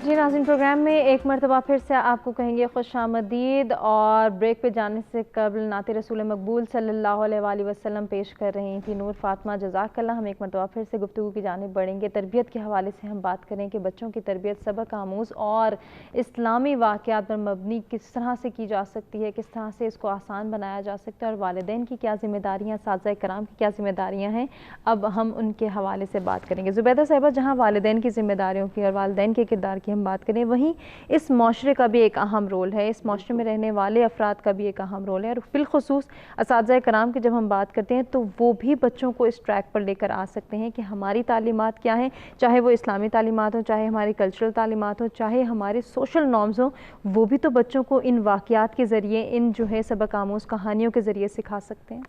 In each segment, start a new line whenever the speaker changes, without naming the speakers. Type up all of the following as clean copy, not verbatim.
جی ناظرین، پروگرام میں ایک مرتبہ پھر سے آپ کو کہیں گے خوش آمدید، اور بریک پہ جانے سے قبل نعت رسول مقبول صلی اللہ علیہ وآلہ وسلم پیش کر رہی تھی نور فاطمہ، جزاک اللہ۔ ہم ایک مرتبہ پھر سے گفتگو کی جانب بڑھیں گے۔ تربیت کے حوالے سے ہم بات کریں کہ بچوں کی تربیت سبق آموز اور اسلامی واقعات پر مبنی کس طرح سے کی جا سکتی ہے، کس طرح سے اس کو آسان بنایا جا سکتا ہے، اور والدین کی کیا ذمہ داریاں، اساتذہ کرام کی کیا ذمہ داریاں ہیں، اب ہم ان کے حوالے سے بات کریں گے۔ زبیدہ صاحبہ، جہاں والدین کی ذمہ داریوں کی اور والدین کے کردار کی ہم بات کریں، وہیں اس معاشرے کا بھی ایک اہم رول ہے، اس معاشرے میں رہنے والے افراد کا بھی ایک اہم رول ہے، اور بالخصوص اساتذہ کرام کی جب ہم بات کرتے ہیں تو وہ بھی بچوں کو اس ٹریک پر لے کر آ سکتے ہیں کہ ہماری تعلیمات کیا ہیں، چاہے وہ اسلامی تعلیمات ہوں، چاہے ہماری کلچرل تعلیمات ہوں، چاہے ہمارے سوشل نارمز ہوں، وہ بھی تو بچوں کو ان واقعات کے ذریعے، ان جو ہے سبق آموز کہانیوں کے ذریعے سکھا سکتے ہیں۔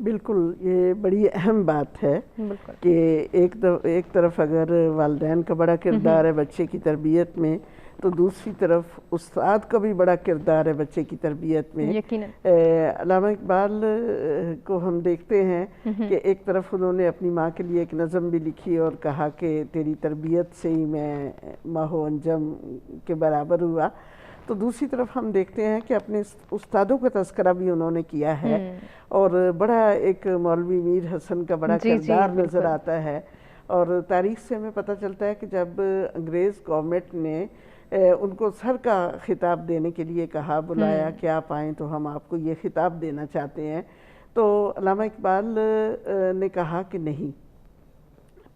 بالکل، یہ بڑی اہم بات ہے کہ ایک طرف اگر والدین کا بڑا کردار ہے بچے کی تربیت میں، تو دوسری طرف استاد کا بھی بڑا کردار ہے بچے کی تربیت میں۔ علامہ اقبال کو ہم دیکھتے ہیں کہ ایک طرف انہوں نے اپنی ماں کے لیے ایک نظم بھی لکھی اور کہا کہ تیری تربیت سے ہی میں ماہ و انجم کے برابر ہوا، تو دوسری طرف ہم دیکھتے ہیں کہ اپنے استادوں کا تذکرہ بھی انہوں نے کیا ہے، اور بڑا ایک مولوی میر حسن کا بڑا کردار نظر آتا ہے۔ اور تاریخ سے ہمیں پتہ چلتا ہے کہ جب انگریز گورنمنٹ نے ان کو سر کا خطاب دینے کے لیے کہا، بلایا کہ آپ آئیں تو ہم آپ کو یہ خطاب دینا چاہتے ہیں، تو علامہ اقبال نے کہا کہ نہیں،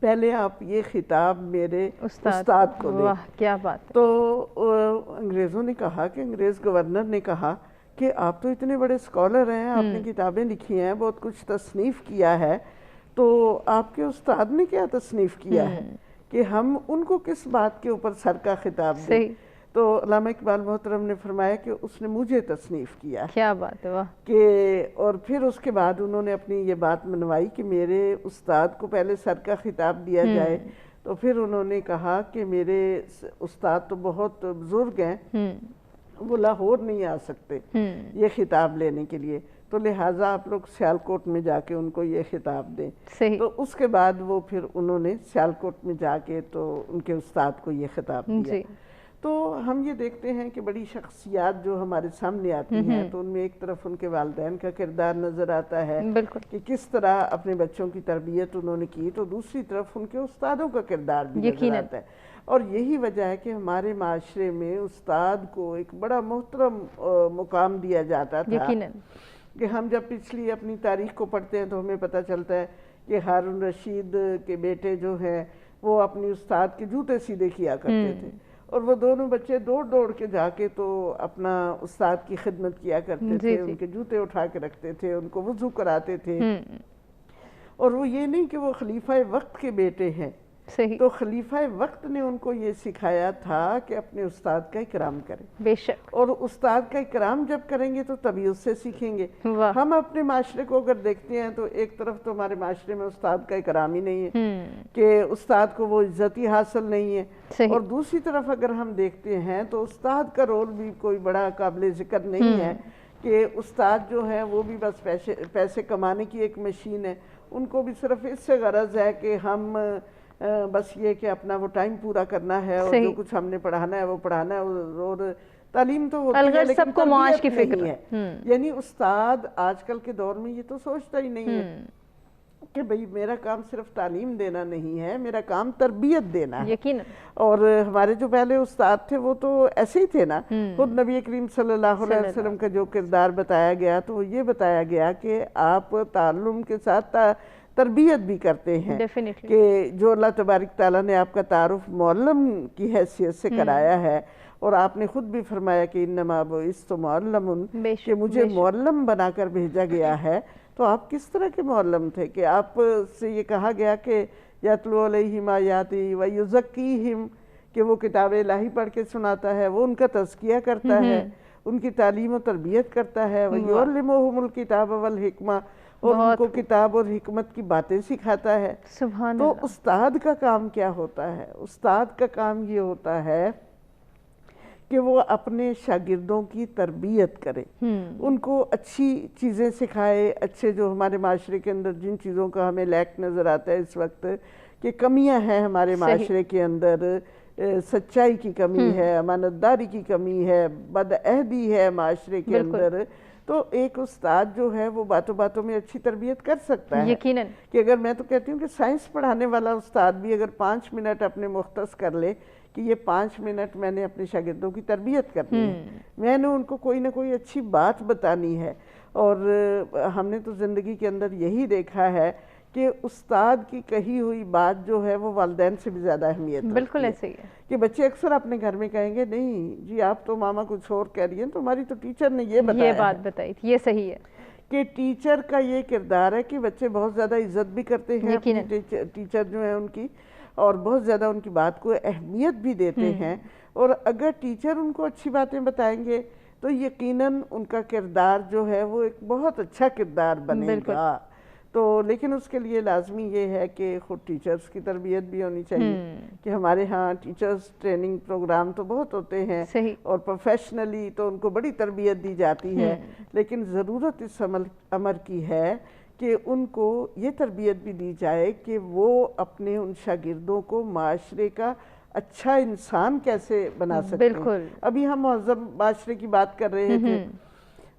پہلے آپ یہ خطاب میرے استاد کو دیں۔
کیا بات۔
تو انگریزوں نے کہا کہ انگریز گورنر نے کہا کہ آپ تو اتنے بڑے اسکالر ہیں، آپ نے کتابیں لکھی ہیں، بہت کچھ تصنیف کیا ہے، تو آپ کے استاد نے کیا تصنیف کیا ہے کہ ہم ان کو کس بات کے اوپر سر کا خطاب دیں؟ تو علامہ اقبال محترم نے فرمایا کہ اس نے مجھے تصنیف کیا۔
کیا بات ہے، واہ۔
کہ اور پھر اس کے بعد انہوں نے اپنی یہ بات منوائی کہ میرے استاد کو پہلے سر کا خطاب دیا جائے، تو پھر انہوں نے کہا کہ میرے استاد تو بہت بزرگ ہیں، وہ لاہور نہیں آ سکتے یہ خطاب لینے کے لیے، تو لہٰذا آپ لوگ سیالکوٹ میں جا کے ان کو یہ خطاب دیں۔ تو اس کے بعد وہ پھر انہوں نے سیالکوٹ میں جا کے تو ان کے استاد کو یہ خطاب دیا۔ تو ہم یہ دیکھتے ہیں کہ بڑی شخصیات جو ہمارے سامنے آتی ہیں، تو ان میں ایک طرف ان کے والدین کا کردار نظر آتا ہے کہ کس طرح اپنے بچوں کی تربیت انہوں نے کی، تو دوسری طرف ان کے استادوں کا کردار بھی نظر آتا ہے۔ اور یہی وجہ ہے کہ ہمارے معاشرے میں استاد کو ایک بڑا محترم مقام دیا جاتا تھا، کہ ہم جب پچھلی اپنی تاریخ کو پڑھتے ہیں تو ہمیں پتہ چلتا ہے کہ ہارون رشید کے بیٹے جو ہیں وہ اپنی استاد کے جوتے سیدھے کیا کرتے تھے، اور وہ دونوں بچے دوڑ دوڑ کے جا کے تو اپنا استاد کی خدمت کیا کرتے تھے، ان کے جوتے اٹھا کے رکھتے تھے، ان کو وضو کراتے تھے، اور وہ یہ نہیں کہ وہ خلیفہ وقت کے بیٹے ہیں، تو خلیفہ وقت نے ان کو یہ سکھایا تھا کہ اپنے استاد کا اکرام کریں،
بے شک، اور
استاد کا اکرام جب کریں گے تو تبھی اس سے سیکھیں گے۔ ہم اپنے معاشرے کو اگر دیکھتے ہیں تو ایک طرف تو ہمارے معاشرے میں استاد کا اکرام ہی نہیں ہے کہ استاد کو وہ عزت ہی حاصل نہیں ہے، اور دوسری طرف اگر ہم دیکھتے ہیں تو استاد کا رول بھی کوئی بڑا قابل ذکر نہیں ہے، کہ استاد جو ہیں وہ بھی بس پیسے کمانے کی ایک مشین ہے، ان کو بھی صرف اس سے غرض ہے کہ ہم بس یہ کہ اپنا وہ ٹائم پورا کرنا ہے، اور جو کچھ ہم نے پڑھانا ہے وہ پڑھانا ہے، اور تعلیم تو ہوتی ہے لیکن تربیت نہیں ہے۔ یعنی استاد آج کل کے دور میں یہ تو سوچتا ہی نہیں ہے کہ بھئی میرا کام صرف تعلیم دینا نہیں ہے، میرا کام تربیت دینا ہے۔ اور ہمارے جو پہلے استاد تھے وہ تو ایسے ہی تھے نا، خود نبی کریم صلی اللہ علیہ وسلم کا جو کردار بتایا گیا تو یہ بتایا گیا کہ آپ تعلم کے ساتھ تربیت بھی کرتے ہیں، کہ جو اللہ تبارک تعالیٰ نے آپ کا تعارف معلم کی حیثیت سے کرایا ہے، اور آپ نے خود بھی فرمایا کہ انما بعثت معلم، کہ مجھے معلم بنا کر بھیجا گیا ہے، تو آپ کس طرح کے معلم تھے کہ آپ سے یہ کہا گیا کہ یتلو علیہم آیاتی ویزکیہم، کہ وہ کتاب الہی پڑھ کے سناتا ہے، وہ ان کا تزکیہ کرتا ہے، ان کی تعلیم و تربیت کرتا ہے، وَيُعَلِّمُهُمُ الْكِتَابَ وَالْحِکْمَةَ، اور ان کو کتاب اور حکمت کی باتیں سکھاتا ہے۔ تو استاد کا کام کیا ہوتا ہے؟ استاد کا کام یہ ہوتا ہے کہ وہ اپنے شاگردوں کی تربیت کرے، ان کو اچھی چیزیں سکھائے، اچھے جو ہمارے معاشرے کے اندر جن چیزوں کا ہمیں لیک نظر آتا ہے اس وقت کہ کمیاں ہیں ہمارے معاشرے کے اندر، سچائی کی کمی ہے، امانتداری کی کمی ہے، بدعہدی ہے معاشرے کے اندر، تو ایک استاد جو ہے وہ باتوں باتوں میں اچھی تربیت کر سکتا ہے.
یقیناً
کہ اگر میں تو کہتی ہوں کہ سائنس پڑھانے والا استاد بھی اگر 5 منٹ اپنے مختص کر لے کہ یہ 5 منٹ میں نے اپنے شاگردوں کی تربیت کرنی ہے، میں نے ان کو کوئی نہ کوئی اچھی بات بتانی ہے. اور ہم نے تو زندگی کے اندر یہی دیکھا ہے کہ استاد کی کہی ہوئی بات جو ہے وہ والدین سے بھی زیادہ اہمیت رکھتی ہے.
بالکل ایسے ہی ہے
کہ بچے اکثر اپنے گھر میں کہیں گے نہیں جی آپ تو ماما کچھ اور کہہ رہی ہیں، تو ہماری تو ٹیچر نے یہ بتایا،
یہ بات بتائی تھی، یہ صحیح ہے
کہ ٹیچر کا یہ کردار ہے کہ بچے بہت زیادہ عزت بھی کرتے ہیں اپنی ٹیچر جو ہیں ان کی، اور بہت زیادہ ان کی بات کو اہمیت بھی دیتے ہیں. اور اگر ٹیچر ان کو اچھی باتیں بتائیں گے تو یقیناً ان کا کردار جو ہے وہ ایک بہت اچھا کردار بنے گا. تو لیکن اس کے لیے لازمی یہ ہے کہ خود ٹیچرز کی تربیت بھی ہونی چاہیے کہ ہمارے ہاں ٹیچرز ٹریننگ پروگرام تو بہت ہوتے ہیں اور پروفیشنلی تو ان کو بڑی تربیت دی جاتی ہے، لیکن ضرورت اس امر کی ہے کہ ان کو یہ تربیت بھی دی جائے کہ وہ اپنے ان شاگردوں کو معاشرے کا اچھا انسان کیسے بنا سکتے ہیں. ابھی ہم مہذب معاشرے کی بات کر رہے تھے،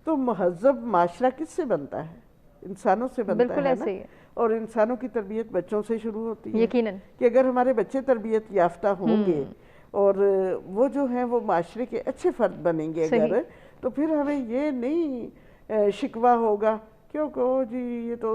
تو مہذب معاشرہ کس سے بنتا ہے؟ انسانوں سے بنتا ہے نا. اور انسانوں کی تربیت بچوں سے شروع ہوتی ہے کہ اگر ہمارے بچے تربیت یافتہ ہوں گے اور وہ جو ہیں وہ معاشرے کے اچھے فرد بنیں گے اگر، تو پھر ہمیں یہ نہیں شکوہ ہوگا کیوں کہو جی یہ تو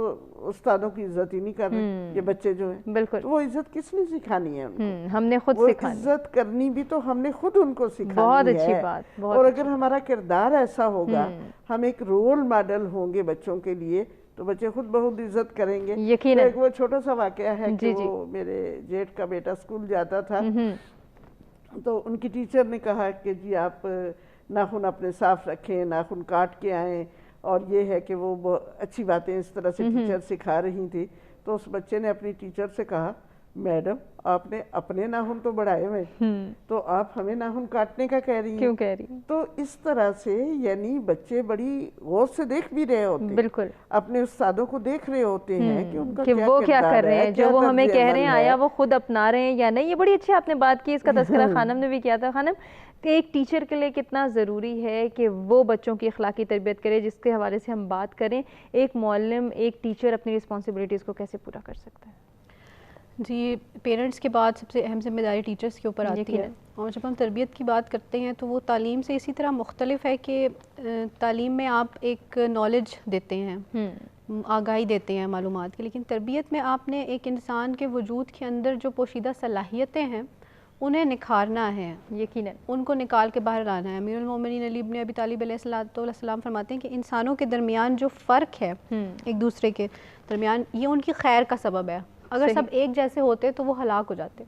استادوں کی عزت ہی نہیں کر رہے یہ بچے جو ہیں. تو وہ عزت کس نے سکھانی ہے ان کو؟
ہم نے خود سکھانی.
وہ عزت کرنی بھی تو ہم نے خود ان کو سکھانی ہے. اور اگر ہمارا کردار ایسا ہوگا، ہم ایک رول ماڈل ہوں گے بچوں کے لیے، تو بچے خود بہت عزت کریں گے. ایک وہ چھوٹا سا واقعہ ہے کہ وہ میرے جیٹھ کا بیٹا اسکول جاتا تھا، تو ان کی ٹیچر نے کہا کہ جی آپ ناخن اپنے صاف رکھیں، ناخن کاٹ کے آئیں، اور یہ ہے کہ وہ اچھی باتیں اس طرح سے ٹیچر سکھا رہی تھی. تو اس بچے نے اپنی ٹیچر سے کہا میڈم آپ نے اپنے ناخن تو بڑھائے ہوئے، تو آپ ہمیں ناخن کاٹنے کا کہہ رہی ہیں،
کیوں کہہ رہی ہیں؟
تو اس طرح سے یعنی بچے بڑی غور سے دیکھ بھی رہے ہوتے ہیں، بالکل اپنے استادوں کو دیکھ رہے ہوتے ہیں کہ ان کا
وہ کیا کر رہے ہیں، جو وہ ہمیں کہہ رہے ہیں آیا وہ خود اپنا رہے ہیں یا نہیں. یہ بڑی اچھی آپ نے بات کی، اس کا تذکرہ خانم نے بھی کیا تھا. خانم کہ ایک ٹیچر کے لیے کتنا ضروری ہے کہ وہ بچوں کی اخلاقی تربیت کرے، جس کے حوالے سے ہم بات کریں ایک معلم ایک ٹیچر اپنی رسپانسبلٹیز کو کیسے پورا کر سکتا ہے؟
جی پیرنٹس کے بعد سب سے اہم ذمہ داری ٹیچرز کے اوپر آتی ہے. اور جب ہم تربیت کی بات کرتے ہیں تو وہ تعلیم سے اسی طرح مختلف ہے کہ تعلیم میں آپ ایک نالج دیتے ہیں، آگاہی دیتے ہیں معلومات کی، لیکن تربیت میں آپ نے ایک انسان کے وجود کے اندر جو پوشیدہ صلاحیتیں ہیں انہیں نکھارنا ہے، یقیناً ان کو نکال کے باہر لانا ہے. امیر المومنین علی بن ابی طالب علیہ السلام فرماتے ہیں کہ انسانوں کے درمیان جو فرق ہے ایک دوسرے کے درمیان، یہ ان کی خیر کا سبب ہے. اگر سب ایک جیسے ہوتے تو وہ ہلاک ہو جاتے.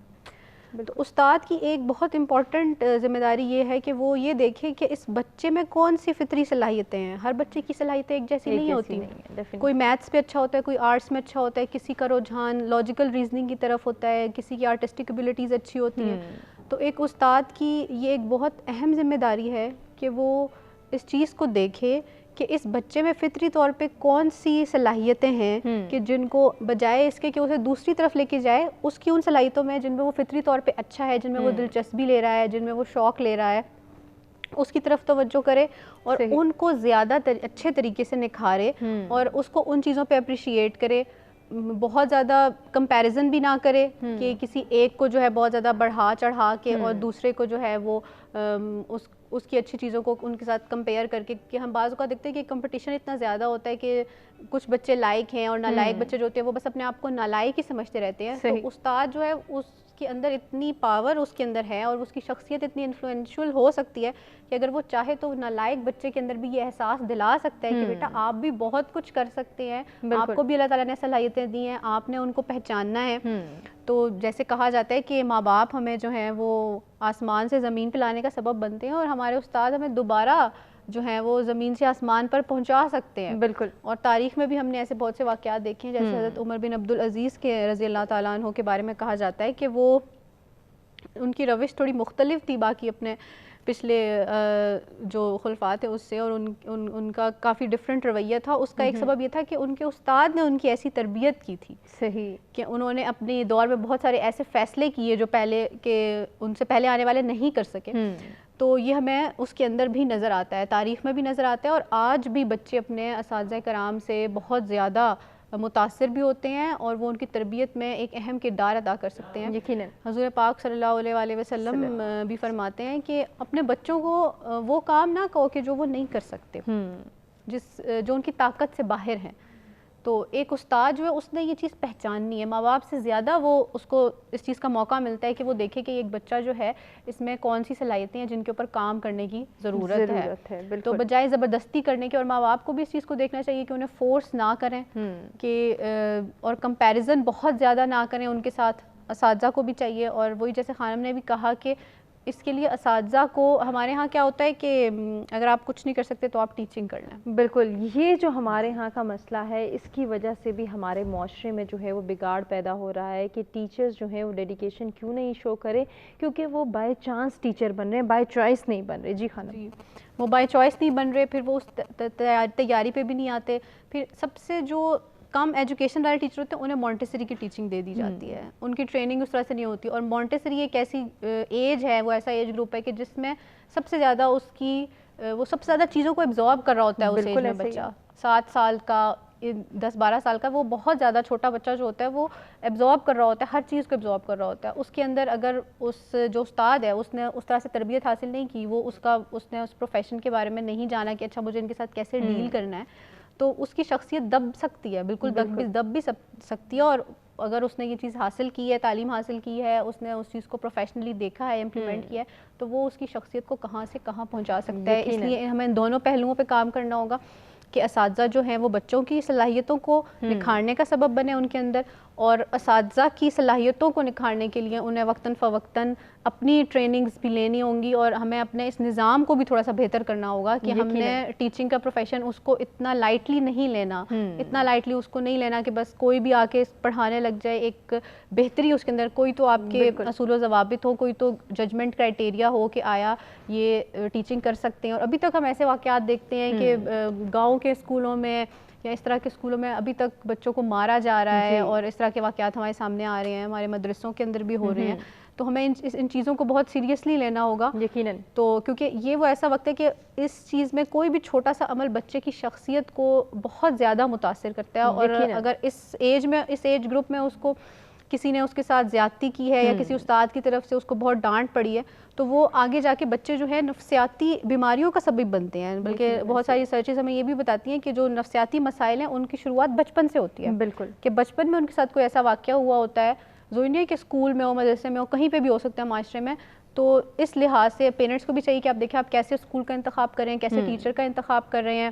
تو استاد کی ایک بہت امپورٹنٹ ذمہ داری یہ ہے کہ وہ یہ دیکھے کہ اس بچے میں کون سی فطری صلاحیتیں ہیں. ہر بچے کی صلاحیتیں ایک جیسی نہیں ہوتی. کوئی میتھس پہ اچھا ہوتا ہے، کوئی آرٹس میں اچھا ہوتا ہے، کسی کا رجحان لاجیکل ریزننگ کی طرف ہوتا ہے، کسی کی آرٹسٹک ایبلٹیز اچھی ہوتی ہیں. تو ایک استاد کی یہ ایک بہت اہم ذمہ داری ہے کہ وہ اس چیز کو دیکھے کہ اس بچے میں فطری طور پہ کون سی صلاحیتیں ہیں کہ جن کو بجائے اس کے کہ اسے دوسری طرف لے کے جائے، اس کی ان صلاحیتوں میں جن میں وہ فطری طور پہ اچھا ہے، جن میں وہ دلچسپی لے رہا ہے، جن میں وہ شوق لے رہا ہے، اس کی طرف توجہ کرے اور ان کو زیادہ اچھے طریقے سے نکھارے اور اس کو ان چیزوں پہ اپریشیٹ کرے. بہت زیادہ کمپیریزن بھی نہ کرے کہ کسی ایک کو جو ہے بہت زیادہ بڑھا چڑھا کے اور دوسرے کو جو ہے وہ اس کی اچھی چیزوں کو ان کے ساتھ کمپیئر کر کے. کہ ہم بعض اوقات دیکھتے ہیں کہ کمپٹیشن اتنا زیادہ ہوتا ہے کہ کچھ بچے لائق ہیں اور نالائق بچے جو ہوتے ہیں وہ بس اپنے آپ کو نالائق ہی سمجھتے رہتے ہیں. تو استاد جو ہے اس کے اندر اتنی پاور اس کے اندر ہے اور اس کی شخصیت اتنی انفلوئنشل ہو سکتی ہے کہ اگر وہ چاہے تو نالائق بچے کے اندر بھی یہ احساس دلا سکتا ہے کہ بیٹا آپ بھی بہت کچھ کر سکتے ہیں، آپ کو بھی اللہ تعالیٰ نے صلاحیتیں دی ہیں، آپ نے ان کو پہچاننا ہے. تو جیسے کہا جاتا ہے کہ ماں باپ ہمیں جو ہیں وہ آسمان سے زمین پہ لانے کا سبب بنتے ہیں اور ہمارے استاد ہمیں دوبارہ جو ہیں وہ زمین سے آسمان پر پہنچا سکتے ہیں. بالکل. اور تاریخ میں بھی ہم نے ایسے بہت سے واقعات دیکھے ہیں، جیسے حضرت عمر بن عبدالعزیز کے رضی اللہ تعالیٰ عنہ کے بارے میں کہا جاتا ہے کہ وہ ان کی روش تھوڑی مختلف تھی باقی اپنے پچھلے جو خلفات ہیں اس سے، اور ان کا کافی ڈفرینٹ رویہ تھا. اس کا ایک سبب یہ تھا کہ ان کے استاد نے ان کی ایسی تربیت کی تھی.
صحیح.
کہ انہوں نے اپنے دور میں بہت سارے ایسے فیصلے کیے جو پہلے کے ان سے پہلے آنے والے نہیں کر سکے. تو یہ ہمیں اس کے اندر بھی نظر آتا ہے، تاریخ میں بھی نظر آتا ہے، اور آج بھی بچے اپنے اساتذہ کرام سے بہت زیادہ متاثر بھی ہوتے ہیں، اور وہ ان کی تربیت میں ایک اہم کردار ادا کر سکتے ہیں.
یقیناً
حضور پاک صلی اللہ علیہ وآلہ وسلم بھی فرماتے ہیں کہ اپنے بچوں کو وہ کام نہ کہو کہ جو وہ نہیں کر سکتے، جو ان کی طاقت سے باہر ہیں. تو ایک استاد جو ہے اس نے یہ چیز پہچاننی ہے. ماں باپ سے زیادہ وہ اس کو اس چیز کا موقع ملتا ہے کہ وہ دیکھے کہ ایک بچہ جو ہے اس میں کون سی صلاحیتیں ہیں جن کے اوپر کام کرنے کی ضرورت ہے. تو بجائے زبردستی کرنے کے، اور ماں باپ کو بھی اس چیز کو دیکھنا چاہیے کہ انہیں فورس نہ کریں کہ اور کمپیریزن بہت زیادہ نہ کریں ان کے ساتھ. اساتذہ کو بھی چاہیے، اور وہی جیسے خانم نے بھی کہا کہ اس کے لیے اساتذہ کو، ہمارے ہاں کیا ہوتا ہے کہ اگر آپ کچھ نہیں کر سکتے تو آپ ٹیچنگ کر لیں.
بالکل. یہ جو ہمارے ہاں کا مسئلہ ہے اس کی وجہ سے بھی ہمارے معاشرے میں جو ہے وہ بگاڑ پیدا ہو رہا ہے کہ ٹیچرز جو ہیں وہ ڈیڈیکیشن کیوں نہیں شو کرے، کیونکہ وہ بائی چانس ٹیچر بن رہے ہیں، بائی چوائس نہیں بن رہے. جی خانم.
وہ بائی چوائس نہیں بن رہے، پھر وہ اس تیاری پہ بھی نہیں آتے. پھر سب سے جو کم ایجوکیشن والے ٹیچر ہوتے ہیں انہیں مونٹیسری کی ٹیچنگ دے دی جاتی ہے. ان کی ٹریننگ اس طرح سے نہیں ہوتی. اور مونٹیسری ایک ایسی ایج ہے، وہ ایسا ایج گروپ ہے کہ جس میں سب سے زیادہ وہ سب سے زیادہ چیزوں کو ایبزارب کر رہا ہوتا ہے اس ایج میں بچہ. 7 سال کا، 10-12 سال کا، وہ بہت زیادہ چھوٹا بچہ جو ہوتا ہے وہ ایبزارب کر رہا ہوتا ہے، ہر چیز کو ایبزارب کر رہا ہوتا ہے. اس کے اندر اگر جو استاد ہے اس نے اس طرح سے تربیت حاصل نہیں کی، اس نے اس پروفیشن کے بارے میں نہیں جانا کہ اچھا مجھے ان کے ساتھ کیسے ڈیل کرنا ہے، تو اس کی شخصیت دب سکتی ہے. بالکل دب بھی سکتی ہے. اور اگر اس نے یہ چیز حاصل کی ہے، تعلیم حاصل کی ہے، اس نے اس چیز کو پروفیشنلی دیکھا ہے، امپلیمنٹ کیا ہے، تو وہ اس کی شخصیت کو کہاں سے کہاں پہنچا سکتا ہے. اس لیے ہمیں دونوں پہلوؤں پہ کام کرنا ہوگا کہ اساتذہ جو ہیں وہ بچوں کی صلاحیتوں کو نکھارنے کا سبب بنے ان کے اندر، اور اساتذہ کی صلاحیتوں کو نکھارنے کے لیے انہیں وقتاً فوقتاً اپنی ٹریننگز بھی لینی ہوں گی. اور ہمیں اپنے اس نظام کو بھی تھوڑا سا بہتر کرنا ہوگا کہ ہم نے ٹیچنگ کا پروفیشن اس کو اتنا لائٹلی نہیں لینا، اتنا لائٹلی اس کو نہیں لینا کہ بس کوئی بھی آ کے پڑھانے لگ جائے. ایک بہتری اس کے اندر، کوئی تو آپ کے اصول و ضوابط ہو، کوئی تو ججمنٹ کرائٹیریا ہو کہ آیا یہ ٹیچنگ کر سکتے ہیں. اور ابھی تک ہم ایسے واقعات دیکھتے ہیں کہ گاؤں کے اسکولوں میں یا اس طرح کے اسکولوں میں ابھی تک بچوں کو مارا جا رہا ہے، اور اس طرح کے واقعات ہمارے سامنے آ رہے ہیں، ہمارے مدرسوں کے اندر بھی ہو رہے ہیں. تو ہمیں ان چیزوں کو بہت سیریسلی لینا ہوگا.
یقیناً. تو
کیونکہ یہ وہ ایسا وقت ہے کہ اس چیز میں کوئی بھی چھوٹا سا عمل بچے کی شخصیت کو بہت زیادہ متاثر کرتا ہے. اور اگر اس ایج گروپ میں اس کو کسی نے اس کے ساتھ زیادتی کی ہے یا کسی استاد کی طرف سے اس کو بہت ڈانٹ پڑی ہے، تو وہ آگے جا کے بچے جو ہے نفسیاتی بیماریوں کا سبب بنتے ہیں. بلکہ بہت ساری ریسرچز ہمیں یہ بھی بتاتی ہیں کہ جو نفسیاتی مسائل ہیں ان کی شروعات بچپن سے ہوتی ہے.
بالکل.
کہ بچپن میں ان کے ساتھ کوئی ایسا واقعہ ہوا ہوتا ہے، ضروری نہیں ہے کہ اسکول میں ہو، مدرسے میں ہو، کہیں پہ بھی ہو سکتا ہے معاشرے میں. تو اس لحاظ سے پیرنٹس کو بھی چاہیے کہ آپ دیکھیں آپ کیسے اسکول کا انتخاب کر رہے ہیں، کیسے ٹیچر کا انتخاب کر رہے ہیں.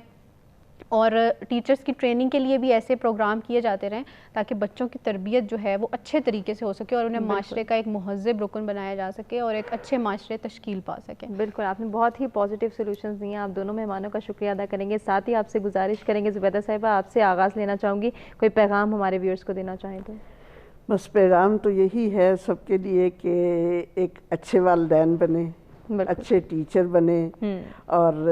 اور ٹیچرز کی ٹریننگ کے لیے بھی ایسے پروگرام کیے جاتے رہیں تاکہ بچوں کی تربیت جو ہے وہ اچھے طریقے سے ہو سکے اور انہیں معاشرے کا ایک مہذب رکن بنایا جا سکے اور ایک اچھے معاشرے تشکیل پا سکیں.
بالکل. آپ نے بہت ہی پازیٹیو سولوشنز دیے ہیں. آپ دونوں مہمانوں کا شکریہ ادا کریں گے. ساتھ ہی آپ سے گزارش کریں گے زبیدہ صاحبہ، آپ سے آغاز لینا چاہوں گی، کوئی پیغام ہمارے ویورز کو دینا چاہیں تو؟
بس پیغام تو یہی ہے سب کے لیے کہ ایک اچھے والدین بنیں، اچھے ٹیچر بنیں اور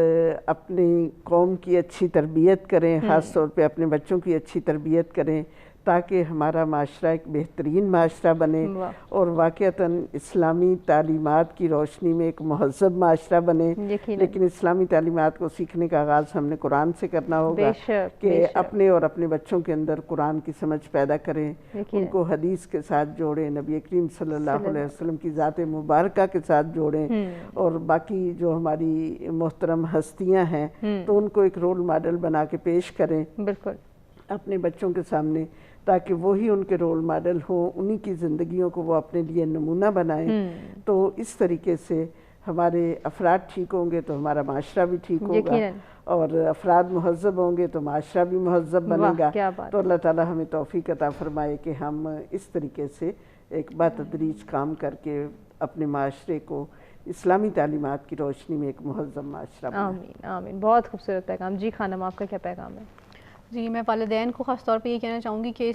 اپنی قوم کی اچھی تربیت کریں، خاص طور پہ اپنے بچوں کی اچھی تربیت کریں تاکہ ہمارا معاشرہ ایک بہترین معاشرہ بنے اور واقعتاً اسلامی تعلیمات کی روشنی میں ایک مہذب معاشرہ بنے. لیکن اسلامی تعلیمات کو سیکھنے کا آغاز ہم نے قرآن سے کرنا ہوگا کہ اپنے اور اپنے بچوں کے اندر قرآن کی سمجھ پیدا کریں، ان کو حدیث کے ساتھ جوڑیں، نبی کریم صلی اللہ علیہ وسلم کی ذات مبارکہ کے ساتھ جوڑیں اور باقی جو ہماری محترم ہستیاں ہیں تو ان کو ایک رول ماڈل بنا کے پیش کریں
بالکل
اپنے بچوں کے سامنے تاکہ وہی ان کے رول ماڈل ہوں، انہی کی زندگیوں کو وہ اپنے لیے نمونہ بنائیں. تو اس طریقے سے ہمارے افراد ٹھیک ہوں گے تو ہمارا معاشرہ بھی ٹھیک ہوگا اور افراد مہذب ہوں گے تو معاشرہ بھی مہذب بنے گا. تو اللہ تعالیٰ ہمیں توفیق عطا فرمائے کہ ہم اس طریقے سے ایک بتدریج کام کر کے اپنے معاشرے کو اسلامی تعلیمات کی روشنی میں ایک مہذب معاشرہ بنائیں.
آمین آمین. بہت خوبصورت پیغام. جی خانم، آپ کا کیا پیغام ہے؟
جی میں والدین کو خاص طور پہ یہ کہنا چاہوں گی کہ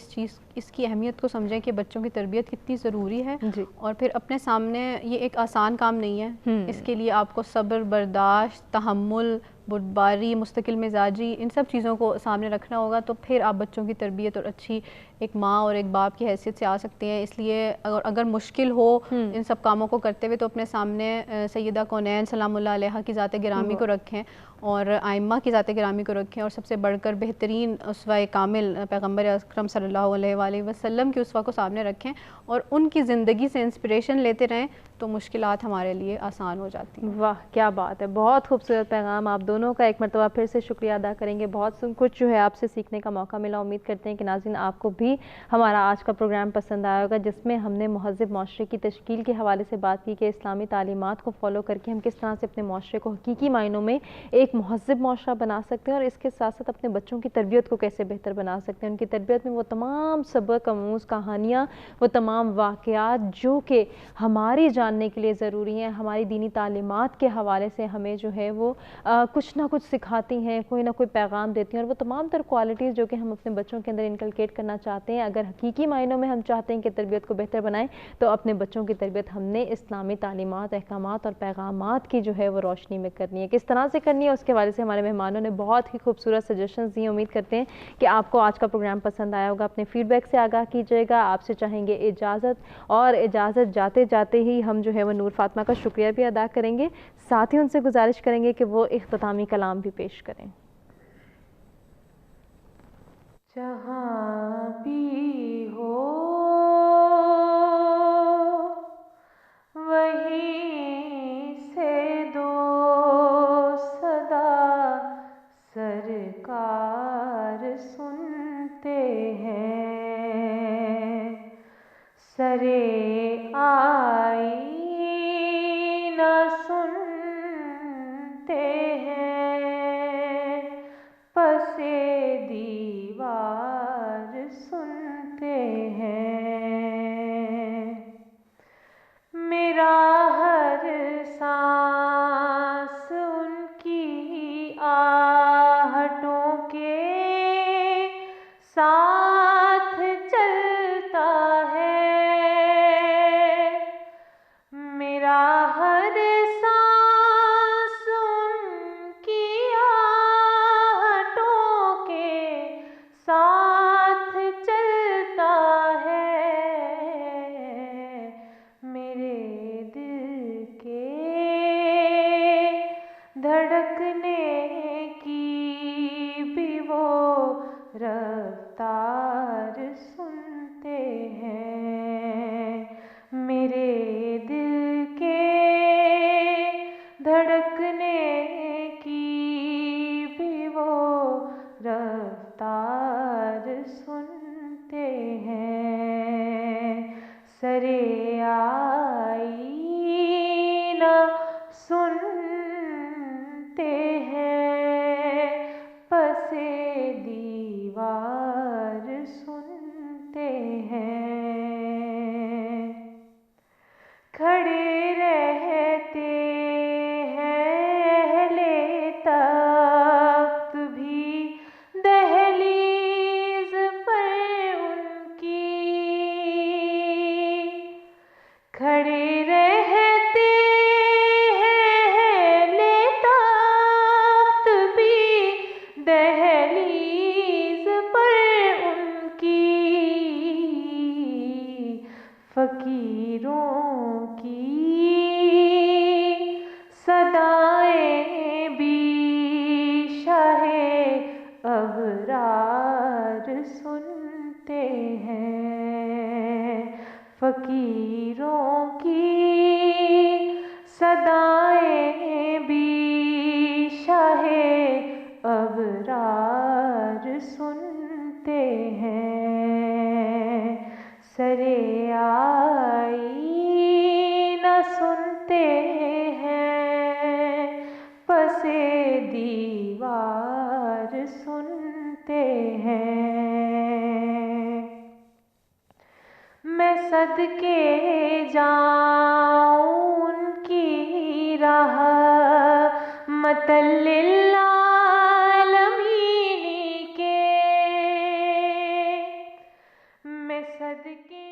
اس کی اہمیت کو سمجھیں کہ بچوں کی تربیت کتنی ضروری ہے
جی.
اور پھر اپنے سامنے یہ ایک آسان کام نہیں ہے. اس کے لیے آپ کو صبر، برداشت، تحمل، بردباری، مستقل مزاجی، ان سب چیزوں کو سامنے رکھنا ہوگا. تو پھر آپ بچوں کی تربیت اور اچھی ایک ماں اور ایک باپ کی حیثیت سے آ سکتے ہیں. اس لیے اگر مشکل ہو ان سب کاموں کو کرتے ہوئے تو اپنے سامنے سیدہ کونین سلام اللہ علیہا کی ذات گرامی کو رکھیں اور ائمہ کی ذات گرامی کو رکھیں، اور سب سے بڑھ کر بہترین اسوہ کامل پیغمبر اکرم صلی اللہ علیہ وآلہ وسلم کی اسوہ کو سامنے رکھیں اور ان کی زندگی سے انسپریشن لیتے رہیں تو مشکلات ہمارے لیے آسان ہو جاتی ہیں.
واہ کیا بات ہے، بہت خوبصورت پیغام. آپ دونوں کا ایک مرتبہ پھر سے شکریہ ادا کریں گے. بہت کچھ جو ہے آپ سے سیکھنے کا موقع ملا. امید کرتے ہیں کہ ناظرین آپ کو بھی ہمارا آج کا پروگرام پسند آیا ہوگا، جس میں ہم نے مہذب معاشرے کی تشکیل کے حوالے سے بات کی کہ اسلامی تعلیمات کو فالو کر کے ہم کس طرح سے اپنے معاشرے کو حقیقی معنوں میں ایک مہذب معاشرہ بنا سکتے ہیں، اور اس کے ساتھ ساتھ اپنے بچوں کی تربیت کو کیسے بہتر بنا سکتے ہیں. ان کی تربیت میں وہ تمام سبق آموز کہانیاں، وہ تمام واقعات جو کہ ہماری جاننے کے لیے ضروری ہیں، ہماری دینی تعلیمات کے حوالے سے ہمیں جو ہے وہ کچھ نہ کچھ سکھاتی ہیں، کوئی نہ کوئی پیغام دیتی ہیں، اور وہ تمام تر کوالٹیز جو کہ ہم اپنے بچوں کے اندر انکلکیٹ کرنا چاہتے ہیں. اگر حقیقی معنوں میں ہم چاہتے ہیں کہ تربیت کو بہتر بنائیں تو اپنے بچوں کی تربیت ہم نے اسلامی تعلیمات، احکامات اور پیغامات کی جو ہے وہ روشنی میں کرنی ہے. کس طرح سے کرنی ہے اس کے حوالے سے ہمارے مہمانوں نے بہت ہی خوبصورت سجیشنز دی. امید کرتے ہیں کہ آپ کو آج کا پروگرام پسند آیا ہوگا. اپنے فیڈ بیک سے آگاہ کیجیے گا. آپ سے چاہیں گے اجازت، اور اجازت جاتے جاتے ہی ہم جو ہے وہ نور فاطمہ کا شکریہ بھی ادا کریں گے. ساتھ ہی ان سے گزارش کریں گے کہ وہ اختتامی کلام بھی پیش کریں. جہاں بھی ہو وہیں سے دو صدا سرکار سنتے ہیں. سرے آئینہ سنتے ہیں، پسے دیوار سنتے ہیں. میرا ہر سانس ان کی آہٹوں کے ساتھ چلتا ہے. میرا ہر سانس ان کی آہٹوں کے ساتھ چلتا ہے. میرے دل کے دھڑکنے کی بھی وہ رفتار سنتے ہیں. میرے دل کے دھڑکنے کی بھی وہ رفتار سنتے ہیں. سرے آئینہ سنتے ہیں، پسے دیوار سنتے ہیں. کھڑے رہتے ہیں اہل تخت بھی دہلیز پر ان کی. کھڑے رہتے ہیں اہل تخت بھی دہلیز پر ان کی. فقیروں کی صدائیں بھی شاہ ابرار سنتے ہیں. فقیروں کی صدائیں بھی شاہ ابرار سنتے ہیں. سرے آئینہ سنتے ہیں، پسے دیوار سنتے ہیں. میں صدقے جاؤں ان کی رحمت للعالمین کے. صدقے